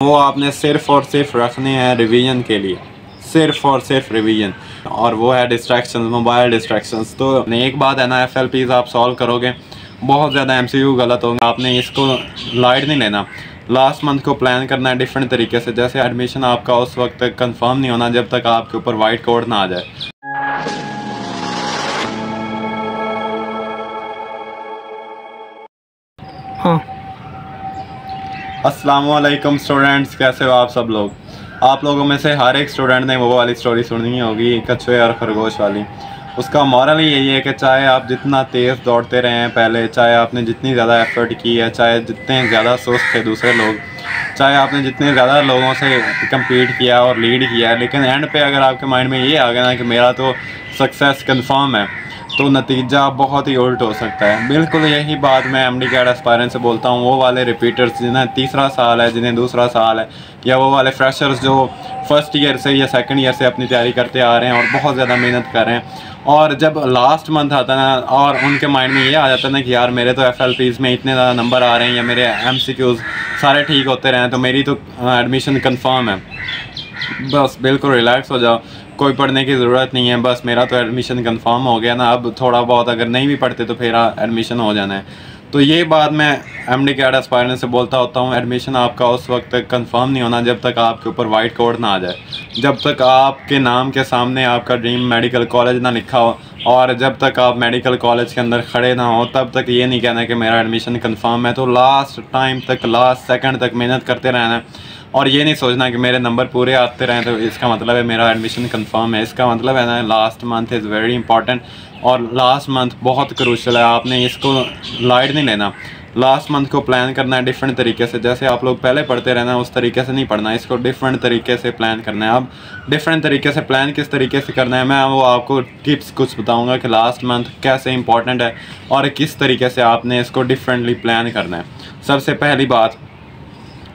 वो आपने सिर्फ़ और सिर्फ रखने हैं रिवीजन के लिए, सिर्फ़ और सिर्फ रिवीजन, और वो है डिस्ट्रैक्शंस, मोबाइल डिस्ट्रैक्शंस। तो एक बात है ना, एफएलपीज़ आप सॉल्व करोगे, बहुत ज़्यादा एमसीक्यू गलत होंगे, आपने इसको लाइट नहीं लेना। लास्ट मंथ को प्लान करना है डिफरेंट तरीके से। जैसे एडमिशन आपका उस वक्त तक कंफर्म नहीं होना जब तक आपके ऊपर वाइट कोड ना आ जाए। हाँ। अस्सलामुअलैकुम स्टूडेंट्स, कैसे हो आप सब लोग? आप लोगों में से हर एक स्टूडेंट ने वो वाली स्टोरी सुनी होगी, कछुए और खरगोश वाली। उसका मॉरल ही यही है कि चाहे आप जितना तेज़ दौड़ते रहे हैं पहले, चाहे आपने जितनी ज़्यादा एफ़र्ट की है, चाहे जितने ज़्यादा सुस्त थे दूसरे लोग, चाहे आपने जितने ज़्यादा लोगों से कम्पीट किया और लीड किया, लेकिन एंड पे अगर आपके माइंड में ये आ गया ना कि मेरा तो सक्सेस कन्फर्म है, तो नतीजा बहुत ही उल्ट हो सकता है। बिल्कुल यही बात मैं एमडी कैट एस्पायरेंट से बोलता हूँ। वो वाले रिपीटर्स जिन्हें तीसरा साल है, जिन्हें दूसरा साल है, या वो वाले फ्रेशर्स जो फर्स्ट ईयर से या सेकंड ईयर से अपनी तैयारी करते आ रहे हैं और बहुत ज़्यादा मेहनत कर रहे हैं, और जब लास्ट मंथ आता है ना और उनके माइंड में ये आ जाता है ना कि यार मेरे तो एफएलपीज़ में इतने ज़्यादा नंबर आ रहे हैं या मेरे एमसीक्यूज़ सारे ठीक होते रहे हैं तो मेरी तो एडमिशन कन्फर्म है। बस बिल्कुल रिलैक्स हो जाओ, कोई पढ़ने की ज़रूरत नहीं है, बस मेरा तो एडमिशन कंफर्म हो गया ना, अब थोड़ा बहुत अगर नहीं भी पढ़ते तो फिर एडमिशन हो जाना है। तो ये बात मैं एमडी कैट एस्पायरेंट से बोलता होता हूँ। एडमिशन आपका उस वक्त तक कंफर्म नहीं होना जब तक आपके ऊपर वाइट कोड ना आ जाए, जब तक आपके नाम के सामने आपका ड्रीम मेडिकल कॉलेज ना लिखा हो, और जब तक आप मेडिकल कॉलेज के अंदर खड़े ना हो तब तक ये नहीं कहना कि मेरा एडमिशन कंफर्म है। तो लास्ट टाइम तक, लास्ट सेकंड तक मेहनत करते रहना है, और ये नहीं सोचना कि मेरे नंबर पूरे आते रहें तो इसका मतलब है मेरा एडमिशन कंफर्म है। इसका मतलब है ना, last month is very important, और लास्ट मंथ बहुत क्रूशल है, आपने इसको लाइट नहीं लेना। लास्ट मंथ को प्लान करना है डिफरेंट तरीके से। जैसे आप लोग पहले पढ़ते रहना उस तरीके से नहीं पढ़ना, इसको डिफरेंट तरीके से प्लान करना है। अब डिफरेंट तरीके से प्लान किस तरीके से करना है, मैं वो आपको टिप्स कुछ बताऊंगा कि लास्ट मंथ कैसे इंपॉर्टेंट है और किस तरीके से आपने इसको डिफरेंटली प्लान करना है। सबसे पहली बात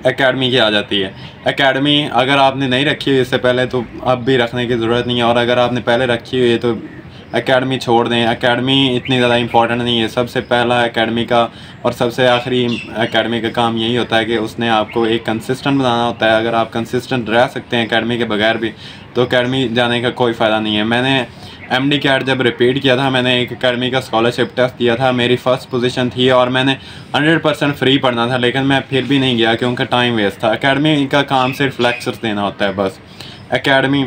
एकेडमी की आ जाती है। एकेडमी अगर आपने नहीं रखी हुई इससे पहले तो अब भी रखने की ज़रूरत नहीं है, और अगर आपने पहले रखी हुई है तो एकेडमी छोड़ दें। एकेडमी इतनी ज़्यादा इंपॉर्टेंट नहीं है। सबसे पहला एकेडमी का और सबसे आखिरी एकेडमी का काम यही होता है कि उसने आपको एक कंसिस्टेंट बनाना होता है। अगर आप कंसिस्टेंट रह सकते हैं एकेडमी के बगैर भी तो एकेडमी जाने का कोई फ़ायदा नहीं है। मैंने एमडी कैट जब रिपीट किया था, मैंने एक एकेडमी का स्कॉलरशिप टेस्ट दिया था, मेरी फ़र्स्ट पोजीशन थी और मैंने 100% फ्री पढ़ना था, लेकिन मैं फिर भी नहीं गया क्योंकि टाइम वेस्ट था। एकेडमी का काम सिर्फ लेक्चर्स देना होता है बस। एकेडमी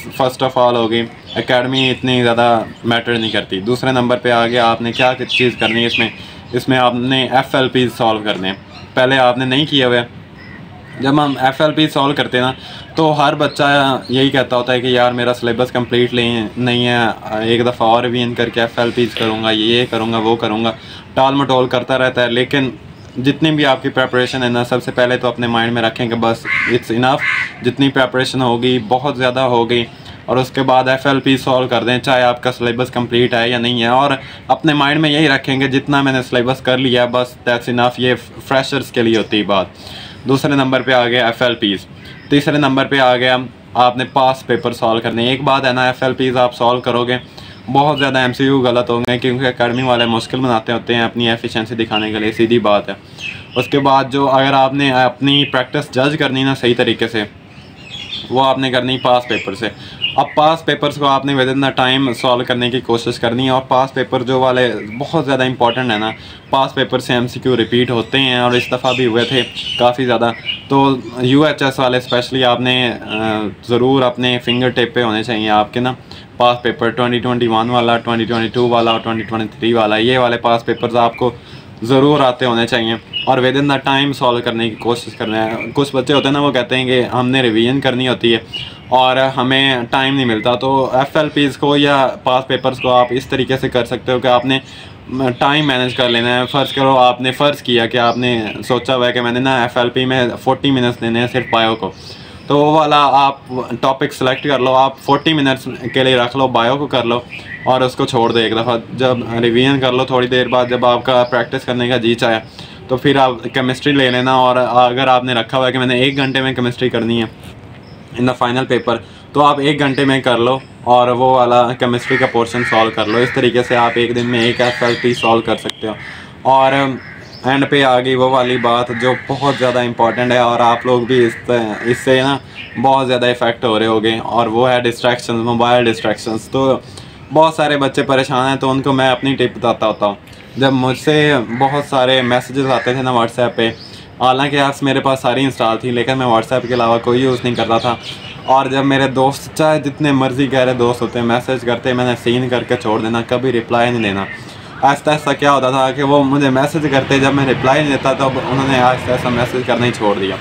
फ़र्स्ट ऑफ ऑल होगी, एकेडमी इतनी ज़्यादा मैटर नहीं करती। दूसरे नंबर पे आ गया आपने क्या चीज़ करनी है इसमें आपने एफएलपी सॉल्व करने हैं। पहले आपने नहीं किया हुआ। जब हम एफएलपी सॉल्व करते हैं ना तो हर बच्चा यही कहता होता है कि यार मेरा सिलेबस कंप्लीट नहीं है, एक दफ़ा और रिवीजन करके एफएलपीज करूँगा, ये करूँगा, वो करूँगा, टाल मटोल करता रहता है। लेकिन जितनी भी आपकी प्रेपरेशन है ना, सबसे पहले तो अपने माइंड में रखें कि बस इट्स इनफ, जितनी प्रेपरेशन होगी बहुत ज़्यादा हो गई, और उसके बाद एफएलपी सॉल्व कर दें चाहे आपका सिलेबस कंप्लीट है या नहीं है। और अपने माइंड में यही रखेंगे जितना मैंने सिलेबस कर लिया है बस दैट्स इनफ। ये फ्रेशर्स के लिए होती है बात। दूसरे नंबर पे आ गया एफएलपीज़। तीसरे नंबर पे आ गया आपने पास पेपर सॉल्व करने। एक बात है ना, एफएलपीज़ आप सॉल्व करोगे, बहुत ज़्यादा एमसीक्यू गलत होंगे क्योंकि एकेडमी वाले मुश्किल बनाते होते हैं अपनी एफिशिएंसी दिखाने के लिए, सीधी बात है। उसके बाद जो अगर आपने अपनी प्रैक्टिस जज करनी ना सही तरीके से, वो आपने करनी पास पेपर से। अब पास पेपर्स को आपने with in the time solve करने की कोशिश करनी है, और पास पेपर जो वाले बहुत ज़्यादा इंपॉर्टेंट है ना, पास पेपर से एमसीक्यू रिपीट होते हैं और इस दफ़ा भी हुए थे काफ़ी ज़्यादा। तो यूएचएस वाले स्पेशली आपने ज़रूर अपने फिंगर टिप पे होने चाहिए आपके ना पास पेपर। 2021 वाला, 2022 वाला और 2023 वाला, ये वाले पास पेपर्स आपको ज़रूर आते होने चाहिए और with in the time solve करने की कोशिश करना है। कुछ बच्चे होते हैं ना, वो कहते हैं कि हमने रिवीजन करनी होती है और हमें टाइम नहीं मिलता। तो एफएलपीज़ को या पास पेपर्स को आप इस तरीके से कर सकते हो कि आपने टाइम मैनेज कर लेना है। फ़र्ज़ करो आपने फ़र्ज़ किया कि आपने सोचा हुआ है कि मैंने ना एफएलपी में 40 मिनट्स देने हैं सिर्फ बायो को, तो वो वाला आप टॉपिक सेलेक्ट कर लो, आप 40 मिनट्स के लिए रख लो, बायो को कर लो और उसको छोड़ दो एक दफ़ा। जब रिवीजन कर लो थोड़ी देर बाद, जब आपका प्रैक्टिस करने का जी चाहे तो फिर आप केमिस्ट्री ले लेना। और अगर आपने रखा हुआ है कि मैंने 1 घंटे में केमिस्ट्री करनी है इन द फाइनल पेपर, तो आप 1 घंटे में कर लो और वो वाला केमिस्ट्री का पोर्शन सॉल्व कर लो। इस तरीके से आप एक दिन में एक एफएलपी सॉल्व कर सकते हो। और एंड पे आ गई वो वाली बात जो बहुत ज़्यादा इंपॉर्टेंट है, और आप लोग भी इससे ना बहुत ज़्यादा इफ़ेक्ट हो रहे होंगे, और वो है डिस्ट्रैक्शंस, मोबाइल डिस्ट्रैक्शंस। तो बहुत सारे बच्चे परेशान हैं, तो उनको मैं अपनी टिप बताता होता हूँ। जब मुझसे बहुत सारे मैसेजेस आते थे ना व्हाट्सएप पे, हालांकि ऐप्स मेरे पास सारी इंस्टॉल थी, लेकिन मैं व्हाट्सएप के अलावा कोई यूज़ नहीं करता था। और जब मेरे दोस्त, चाहे जितने मर्ज़ी गहरे दोस्त होते हैं, मैसेज करते, मैंने सीन करके छोड़ देना, कभी रिप्लाई नहीं देना। आहिस्ता आहिस्ता क्या होता था कि वो मुझे मैसेज करते, जब मैं रिप्लाई नहीं देता तब उन्होंने आहिस्ता आहिस्ता मैसेज करना ही छोड़ दिया।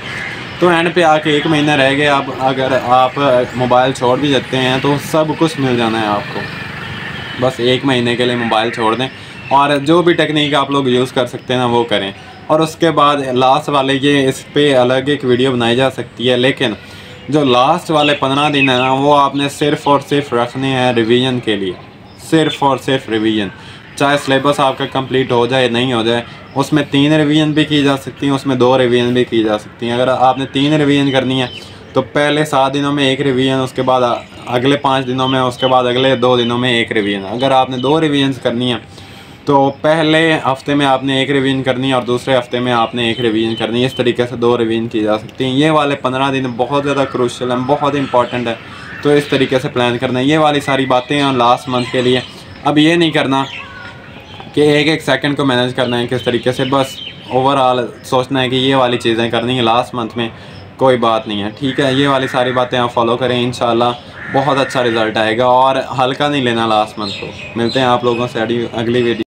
तो एंड पे आके 1 महीना रह गया। अब अगर आप मोबाइल छोड़ भी देते हैं तो सब कुछ मिल जाना है आपको। बस 1 महीने के लिए मोबाइल छोड़ दें, और जो भी टेक्निक आप लोग यूज़ कर सकते हैं ना वो करें। और उसके बाद लास्ट वाले, ये इस पे अलग एक वीडियो बनाई जा सकती है, लेकिन जो लास्ट वाले 15 दिन है ना, वो आपने सिर्फ़ और सिर्फ रखने हैं रिवीजन के लिए, सिर्फ़ और सिर्फ रिवीजन। चाहे सिलेबस आपका कंप्लीट हो जाए नहीं हो जाए, उसमें 3 रिवीजन भी की जा सकती हैं, उसमें 2 रिवीजन भी की जा सकती हैं। अगर आपने 3 रिवीजन करनी है तो पहले 7 दिनों में 1 रिवीजन, उसके बाद अगले 5 दिनों में, उसके बाद अगले 2 दिनों में 1 रिवीजन। अगर आपने 2 रिवीजन करनी है तो पहले हफ्ते में आपने 1 रिवीजन करनी है, और दूसरे हफ्ते में आपने 1 रिवीजन करनी है। इस तरीके से 2 रिवीजन की जा सकती हैं। ये वाले 15 दिन बहुत ज़्यादा क्रूशियल हैं, बहुत इंपॉर्टेंट है, तो इस तरीके से प्लान करना है। ये वाली सारी बातें हैं लास्ट मंथ के लिए। अब ये नहीं करना कि एक एक सेकंड को मैनेज करना है किस तरीके से, बस ओवरऑल सोचना है कि ये वाली चीज़ें करनी है लास्ट मंथ में, कोई बात नहीं है, ठीक है। ये वाली सारी बातें आप फॉलो करें, इंशाल्लाह बहुत अच्छा रिज़ल्ट आएगा, और हल्का नहीं लेना लास्ट मंथ को। मिलते हैं आप लोगों से अगली वीडियो।